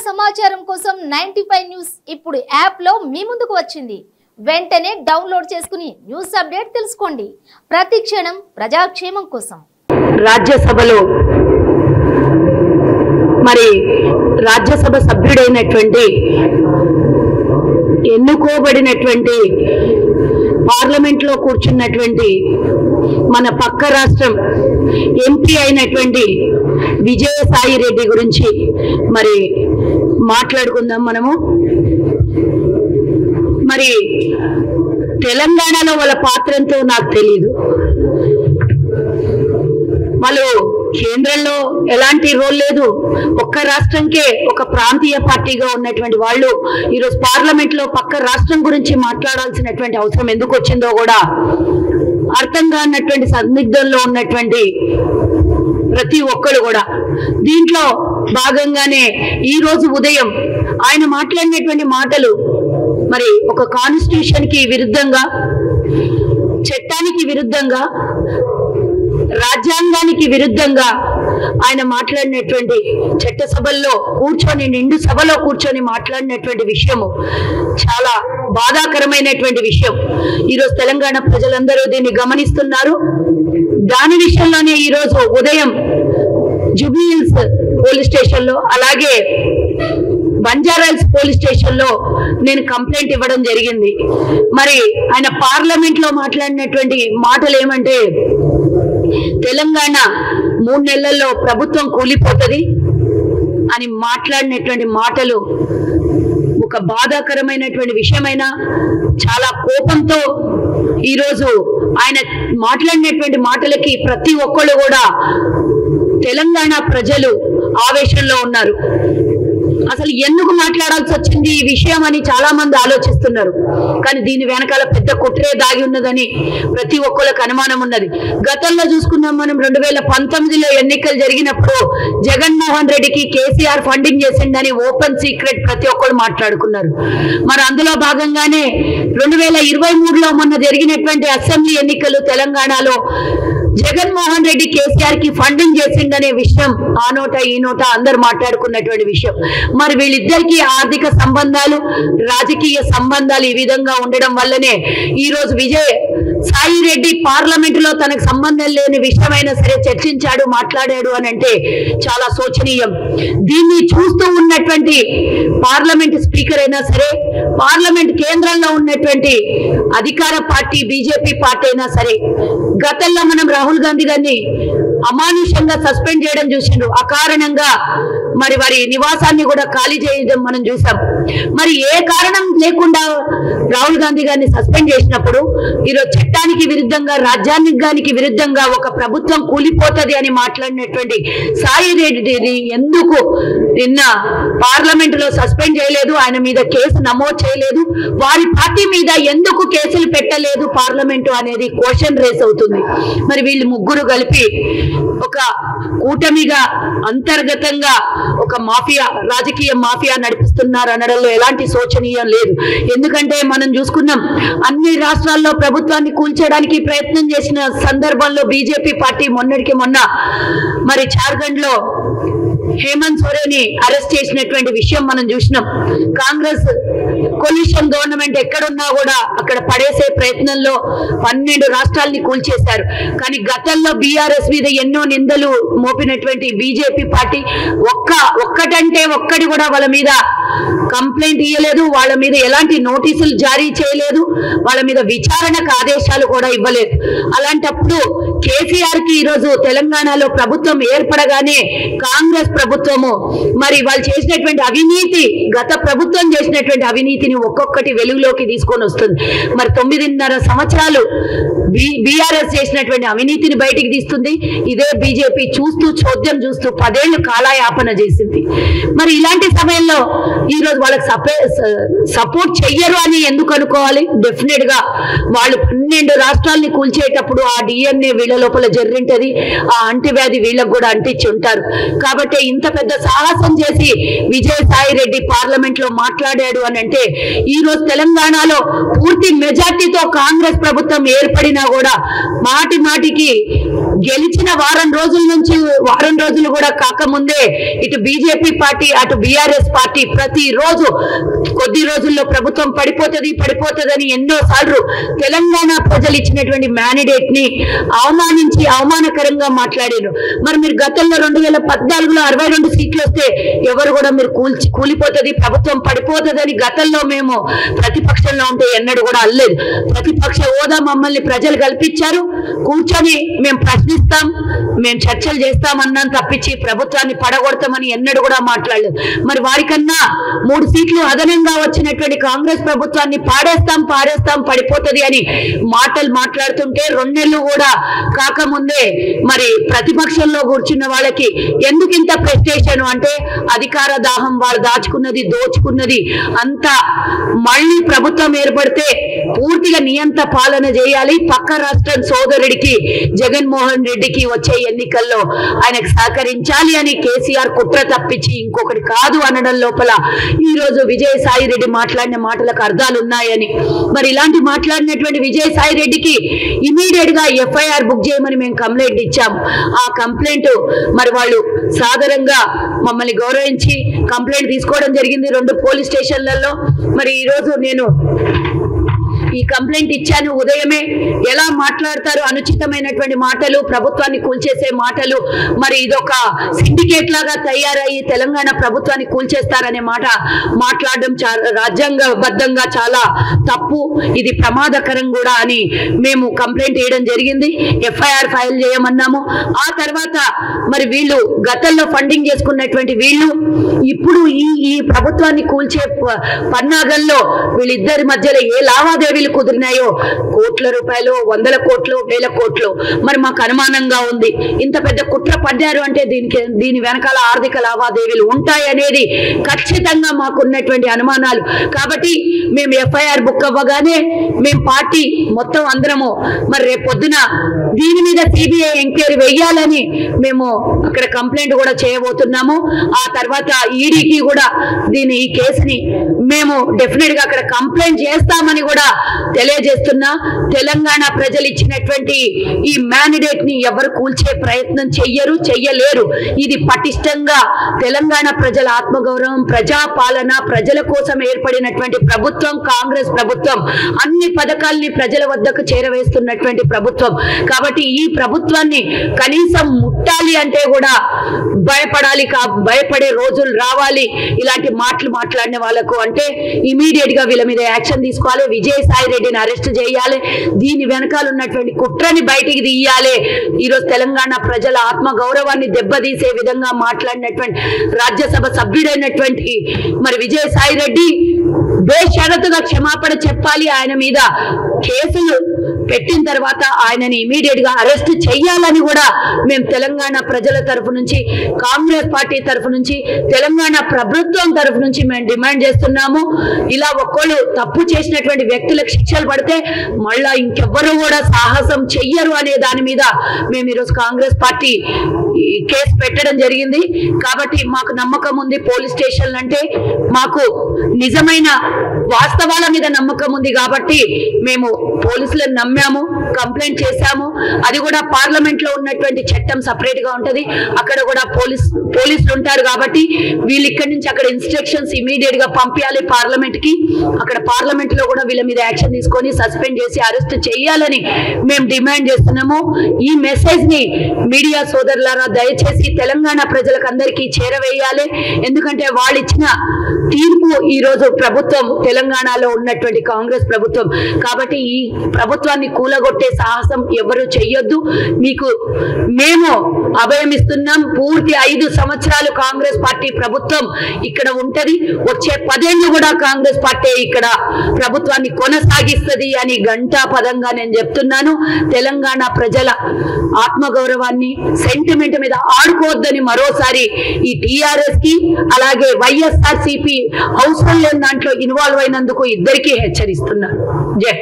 సమాచారం కోసం 95 న్యూస్ ఇప్పుడు యాప్ లో మీ ముందుకు వచ్చింది. వెంటనే డౌన్లోడ్ చేసుకుని న్యూస్ అప్డేట్ తెలుసుకోండి. ప్రతి క్షణం ప్రజాక్షేమం కోసం. రాజ్యసభలో రాజ్యసభ సభ్యుడైనటువంటి ఎన్నుకోబడినటువంటి పార్లమెంట్ లో కూర్చున్నటువంటి మన పక్క రాష్ట్రం ఎంపీ అయినటువంటి విజయసాయి రెడ్డి గురించి మాట్లాడుకుందాం. మనము తెలంగాణలో వాళ్ళ పాత్ర ఎంతో నాకు తెలియదు. వాళ్ళు కేంద్రంలో ఎలాంటి రోల్ లేదు. ఒక్క రాష్ట్రంకే ఒక ప్రాంతీయ పార్టీగా ఉన్నటువంటి వాళ్ళు ఈరోజు పార్లమెంట్ లో పక్క రాష్ట్రం గురించి మాట్లాడాల్సినటువంటి అవసరం ఎందుకు వచ్చిందో కూడా అర్థం కానటువంటి సందిగ్ధంలో ఉన్నటువంటి ప్రతి ఒక్కరు కూడా దీంట్లో భాగంగానే ఈ రోజు ఉదయం ఆయన మాట్లాడినటువంటి మాటలు ఒక కాన్స్టిట్యూషన్ కి విరుద్ధంగా, చట్టానికి విరుద్ధంగా, రాజ్యాంగానికి విరుద్ధంగా ఆయన మాట్లాడినటువంటి చట్టసభల్లో కూర్చొని, నిండు సభలో కూర్చొని మాట్లాడినటువంటి విషయము చాలా బాధాకరమైనటువంటి విషయం. ఈరోజు తెలంగాణ ప్రజలందరూ దీన్ని గమనిస్తున్నారు. దాని విషయంలోనే ఈరోజు ఉదయం జూబ్లీ హిల్స్ పోలీస్ స్టేషన్ లో, అలాగే బంజారాహిల్స్ పోలీస్ స్టేషన్ లో నేను కంప్లైంట్ ఇవ్వడం జరిగింది. ఆయన పార్లమెంట్ లో మాట్లాడినటువంటి మాటలు ఏమంటే, తెలంగాణ 3 నెలల్లో ప్రభుత్వం కూలిపోతుంది అని మాట్లాడినటువంటి మాటలు ఒక బాధాకరమైనటువంటి విషయమైనా చాలా కోపంతో ఈరోజు ఆయన మాట్లాడినటువంటి మాటలకి ప్రతి ఒక్కళ్ళు కూడా తెలంగాణ ప్రజలు ఆవేశంలో ఉన్నారు. అసలు ఎందుకు మాట్లాడాల్సి వచ్చింది ఈ విషయం అని చాలా మంది ఆలోచిస్తున్నారు. కానీ దీని వెనకాల పెద్ద కుట్రే దాగి ఉన్నదని ప్రతి ఒక్కళ్ళకి అనుమానం ఉన్నది. గతంలో చూసుకున్నాం మనం, 2019లో ఎన్నికలు జరిగినప్పుడు జగన్మోహన్ రెడ్డికి కేసీఆర్ ఫండింగ్ చేసిందని ఓపెన్ సీక్రెట్ ప్రతి ఒక్కళ్ళు మాట్లాడుకున్నారు. అందులో భాగంగానే 2023లో మొన్న జరిగినటువంటి అసెంబ్లీ ఎన్నికలు తెలంగాణలో జగన్మోహన్ రెడ్డి కేసీఆర్ కి ఫండింగ్ చేసిందనే విషయం ఆ నోట ఈ నోట అందరు మాట్లాడుకున్నటువంటి విషయం. వీళ్ళిద్దరికి ఆర్థిక సంబంధాలు, రాజకీయ సంబంధాలు ఈ విధంగా ఉండడం వల్లనే ఈరోజు విజయసాయి రెడ్డి పార్లమెంట్ లో తనకు సంబంధం లేని విషయమైనా సరే చర్చించాడు, మాట్లాడాడు అని అంటే చాలా శోచనీయం. దీన్ని చూస్తూ ఉన్నటువంటి పార్లమెంట్ స్పీకర్ అయినా సరే, పార్లమెంట్ కేంద్రంలో ఉన్నటువంటి అధికార పార్టీ బీజేపీ పార్టీ అయినా సరే, గతంలో మనం రాహుల్ గాంధీ గారిని అమానుషంగా సస్పెండ్ చేయడం చూసిండ్రు. అకారణంగా వారి నివాసాన్ని కూడా ఖాళీ చేయడం మనం చూసాం. ఏ కారణం లేకుండా రాహుల్ గాంధీ గారిని సస్పెండ్ చేసినప్పుడు ఈరోజు చట్టానికి విరుద్ధంగా, రాజ్యాంగానికి విరుద్ధంగా ఒక ప్రభుత్వం కూలిపోతుంది అని మాట్లాడినటువంటి సాయి రెడ్డిని ఎందుకు నిన్న పార్లమెంట్ లో సస్పెండ్ చేయలేదు, ఆయన మీద కేసు నమోదు చేయలేదు, వారి పార్టీ మీద ఎందుకు కేసులు పెట్టలేదు పార్లమెంటు అనేది క్వశ్చన్ రేస్ అవుతుంది. వీళ్ళు ముగ్గురు కలిపి ఒక కూటమిగా అంతర్గతంగా ఒక మాఫియా, రాజకీయ మాఫియా నడిపిస్తున్నారు అనడంలో ఎలాంటి శోచనీయం లేదు. ఎందుకంటే మనం చూసుకున్నాం, అన్ని రాష్ట్రాల్లో ప్రభుత్వాన్ని కూల్చడానికి ప్రయత్నం చేసిన సందర్భంలో బీజేపీ పార్టీ మొన్నటికి మొన్న జార్ఖండ్ లో హేమంత్ సోరెన్ని అరెస్ట్ చేసినటువంటి విషయం మనం చూసినాం. కాంగ్రెస్ కొల్యూషన్ గవర్నమెంట్ ఎక్కడున్నా కూడా అక్కడ పడేసే ప్రయత్నంలో 12 రాష్ట్రాలని కూల్చేశారు. కానీ గతంలో బీఆర్ఎస్ మీద ఎన్నో నిందలు మోపినటువంటి బీజేపీ పార్టీ ఒక్కటంటే ఒక్కటి కూడా వాళ్ళ మీద కంప్లైంట్ ఇవ్వలేదు, వాళ్ళ మీద ఎలాంటి నోటీసులు జారీ చేయలేదు, వాళ్ళ మీద విచారణకు ఆదేశాలు కూడా ఇవ్వలేదు. అలాంటప్పుడు కేసీఆర్ కి ఈరోజు తెలంగాణలో ప్రభుత్వం ఏర్పడగానే కాంగ్రెస్ ప్రభుత్వము వాళ్ళు చేసినటువంటి అవినీతి, గత ప్రభుత్వం చేసినటువంటి అవినీతిని ఒక్కొక్కటి వెలుగులోకి తీసుకొని వస్తుంది. 9.5 సంవత్సరాలు బీఆర్ఎస్ చేసినటువంటి అవినీతిని బయటికి తీస్తుంది. ఇదే బీజేపీ చోద్యం చూస్తూ 10 ఏళ్లు కాలయాపన చేసింది. ఇలాంటి సమయంలో ఈరోజు వాళ్ళకి సపోర్ట్ చెయ్యరు అని ఎందుకు అనుకోవాలి? డెఫినెట్ గా వాళ్ళు 12 రాష్ట్రాలని కూల్చేటప్పుడు ఆ డిఎన్ఏ వీళ్ళ లోపల జర్రింటది, ఆ అంటువ్యాధి వీళ్ళకు కూడా అంటించి ఉంటారు. కాబట్టి ఇంత పెద్ద సాహసం చేసి విజయసాయి రెడ్డి పార్లమెంట్ లో మాట్లాడాడు అని అంటే ఈ రోజు తెలంగాణలో పూర్తి మెజార్టీతో కాంగ్రెస్ ప్రభుత్వం ఏర్పడినా కూడా మాటి మాటికి గెలిచిన వారం రోజులు కూడా కాకముందే ఇటు బీజేపీ పార్టీ అటు బీఆర్ఎస్ పార్టీ ప్రతిరోజు కొద్ది రోజుల్లో ప్రభుత్వం పడిపోతుందని ఎన్నోసార్లు తెలంగాణ ప్రజలు ఇచ్చినటువంటి మ్యాండేట్ ని అవమానకరంగా మాట్లాడారు. మరి మీరు గతంలో 2014లో 62 సీట్లు వస్తే ఎవరు కూడా మీరు కూలిపోతుంది ప్రభుత్వం పడిపోతుందని గతంలో మేము ప్రతిపక్షంలో ఉంటే ఎన్నడూ కూడా అల్లేదు. ప్రతిపక్ష హోదా మమ్మల్ని ప్రజలు కల్పించారు, కూర్చొని మేము ప్రశ్నిస్తాం, మేము చర్చలు చేస్తామన్నాను తప్పించి ప్రభుత్వాన్ని పడగొడతామని ఎన్నడూ కూడా మాట్లాడలేదు. మరి వారికన్నా 3 సీట్లు అదనంగా వచ్చినటువంటి కాంగ్రెస్ ప్రభుత్వాన్ని పాడేస్తాం పడిపోతుంది అని మాటలు మాట్లాడుతుంటే 2 నెలలు కూడా కాకముందే మరి ప్రతిపక్షంలో కూర్చున్న వాళ్ళకి ఎందుకు ఇంత ప్రెస్టేషన్ అంటే అధికార దాహం, వాళ్ళు దాచుకున్నది దోచుకున్నది అంతా మళ్ళీ ప్రభుత్వం ఏర్పడితే పూర్తిగా నియంత పాలన చేయాలి, పక్క రాష్ట్రం సోదరుడికి జగన్మోహన్ రెడ్డికి వచ్చే ఎన్నికల్లో ఆయనకు సహకరించాలి అని కేసీఆర్ కుట్ర తప్పించి ఇంకొకటి కాదు అనడం లోపల ఈ రోజు విజయసాయి రెడ్డి మాట్లాడిన మాటలకు అర్థాలు ఉన్నాయని, మరి ఇలాంటి మాట్లాడినటువంటి విజయసాయి రెడ్డికి ఇమీడియట్ గా ఎఫ్ఐఆర్ బుక్ చేయమని మేము కంప్లైంట్ ఇచ్చాం. ఆ కంప్లైంట్ మరి వాళ్ళు సాధారణంగా మమ్మల్ని గౌరవించి కంప్లైంట్ తీసుకోవడం జరిగింది 2 పోలీస్ స్టేషన్లలో. మరి ఈ రోజు నేను ఈ కంప్లైంట్ ఇచ్చాను. ఉదయమే ఎలా మాట్లాడతారు, అనుచితమైనటువంటి మాటలు, ప్రభుత్వాన్ని కూల్చేసే మాటలు, మరి ఇదొక సిండికేట్ లాగా తయారయ్యి తెలంగాణ ప్రభుత్వాన్ని కూల్చేస్తారనే మాట మాట్లాడడం రాజ్యాంగబద్ధంగా చాలా తప్పు, ఇది ప్రమాదకరం కూడా అని మేము కంప్లైంట్ చేయడం జరిగింది. ఎఫ్ఐఆర్ ఫైల్ చేయమన్నాము. ఆ తర్వాత మరి వీళ్ళు గతంలో ఫండింగ్ చేసుకున్నటువంటి వీళ్ళు ఇప్పుడు ఈ ప్రభుత్వాన్ని కూల్చే పన్నాగంలో వీళ్ళిద్దరి మధ్యలో ఏ లావాదేవీలు కుదిరినాయో కోట్ల రూపాయలు, 100 కోట్లు, 1000 కోట్లు, మరి మాకు అనుమానంగా ఉంది. ఇంత పెద్ద కుట్ర పడ్డారు అంటే దీని వెనకాల ఆర్థిక లావాదేవీలు ఉంటాయనేది ఖచ్చితంగా మాకున్నటువంటి అనుమానాలు. కాబట్టి మేము ఎఫ్ఐఆర్ బుక్ అవ్వగానే మేము పార్టీ మొత్తం అందరము మరి రేపు పొద్దున దీని మీద సిబిఐ ఎంక్వైరీ వెయ్యాలని మేము అక్కడ కంప్లైంట్ కూడా చేయబోతున్నాము. ఆ తర్వాత ఈడీకి కూడా ఈ కేసుని మేము డెఫినెట్ గా అక్కడ కంప్లైంట్ చేస్తామని కూడా తెలియజేస్తున్నా. తెలంగాణ ప్రజలు ఇచ్చినటువంటి ఈ మ్యాండేట్ ని ఎవరు కూల్చే ప్రయత్నం చెయ్యలేరు. ఇది పటిష్టంగా తెలంగాణ ప్రజల ఆత్మగౌరవం, ప్రజాపాలన, ప్రజల కోసం ఏర్పడినటువంటి ప్రభుత్వం కాంగ్రెస్ ప్రభుత్వం. అన్ని పథకాల్ని ప్రజల వద్దకు చేరవేస్తున్నటువంటి ప్రభుత్వం. కాబట్టి ఈ ప్రభుత్వాన్ని కనీసం ముట్టాలి అంటే కూడా భయపడే రోజులు రావాలి. ఇలాంటి మాటలు మాట్లాడిన వాళ్ళకు అంటే ఇమీడియట్ గా వీళ్ళ మీద యాక్షన్ తీసుకోవాలి. విజయసాయి రెడ్డిని అరెస్ట్ చేయాలి. దీని వెనకాల ఉన్నటువంటి కుట్రని బయటికి తీయాలి. ఈరోజు తెలంగాణ ప్రజల ఆత్మ గౌరవాన్ని దెబ్బతీసే విధంగా మాట్లాడినటువంటి రాజ్యసభ సభ్యుడైనటువంటి మరి విజయసాయి రెడ్డి బేషరతుగా క్షమాపణ చెప్పాలి. ఆయన మీద కేసులు పెట్టిన తర్వాత ఆయనని ఇమీడియట్ గా అరెస్ట్ చెయ్యాలని కూడా మేము తెలంగాణ ప్రజల తరఫు నుంచి, కాంగ్రెస్ పార్టీ తరఫు నుంచి, తెలంగాణ ప్రభుత్వం తరఫు నుంచి మేము డిమాండ్ చేస్తున్నాము. ఇలా ఒక్కళ్ళు తప్పు చేసినటువంటి వ్యక్తులకు శిక్షలు పడితే మళ్ళా ఇంకెవ్వరూ కూడా సాహసం చెయ్యరు అనే దాని మీద మేము ఈరోజు కాంగ్రెస్ పార్టీ కేసు పెట్టడం జరిగింది. కాబట్టి మాకు నమ్మకం ఉంది. పోలీస్ స్టేషన్లు అంటే మాకు నిజమైన వాస్తవాల మీద నమ్మకం ఉంది. కాబట్టి మేము పోలీసులను నమ్మాము, కంప్లైంట్ చేశాము. అది కూడా పార్లమెంట్ లో ఉన్నటువంటి చట్టం సపరేట్ గా ఉంటది. అక్కడ కూడా పోలీసులు ఉంటారు. కాబట్టి వీళ్ళు ఇక్కడి నుంచి అక్కడ ఇన్స్ట్రక్షన్స్ ఇమీడియట్ గా పంపించాలి పార్లమెంట్ కి. అక్కడ పార్లమెంట్ లో కూడా వీళ్ళ మీద యాక్షన్ తీసుకొని సస్పెండ్ చేసి అరెస్ట్ చేయాలని మేము డిమాండ్ చేస్తున్నాము. ఈ మెసేజ్ ని మీడియా సోదరులారా దయచేసి తెలంగాణ ప్రజలకు అందరికీ చేరవేయాలి. ఎందుకంటే వాళ్ళు ఇచ్చిన తీర్పు ఈ రోజు ప్రభుత్వం తెలంగాణలో ఉన్నటువంటి కాంగ్రెస్ ప్రభుత్వం. కాబట్టి ఈ ప్రభుత్వాన్ని కూలగొట్టే సాహసం ఎవరు చెయ్యొద్దు. మీకు మేము అభయం ఇస్తున్నాం. పూర్తి 5 సంవత్సరాలు కాంగ్రెస్ పార్టీ ప్రభుత్వం ఇక్కడ ఉంటది. వచ్చే 10 ఏళ్ళు కూడా కాంగ్రెస్ పార్టీ ఇక్కడ ప్రభుత్వాన్ని కొనసాగిస్తుంది అని గంటా పదంగా నేను చెప్తున్నాను. తెలంగాణ ప్రజల ఆత్మగౌరవాన్ని, సెంటిమెంట్ మీద ఆడుకోవద్దని మరోసారి ఈ టీఆర్ఎస్ కి అలాగే వైఎస్ఆర్సీపీ అవసరం లేని దాంట్లో ఇన్వాల్వ్ అయినందుకు ఇద్దరికీ హెచ్చరిస్తున్నా. జై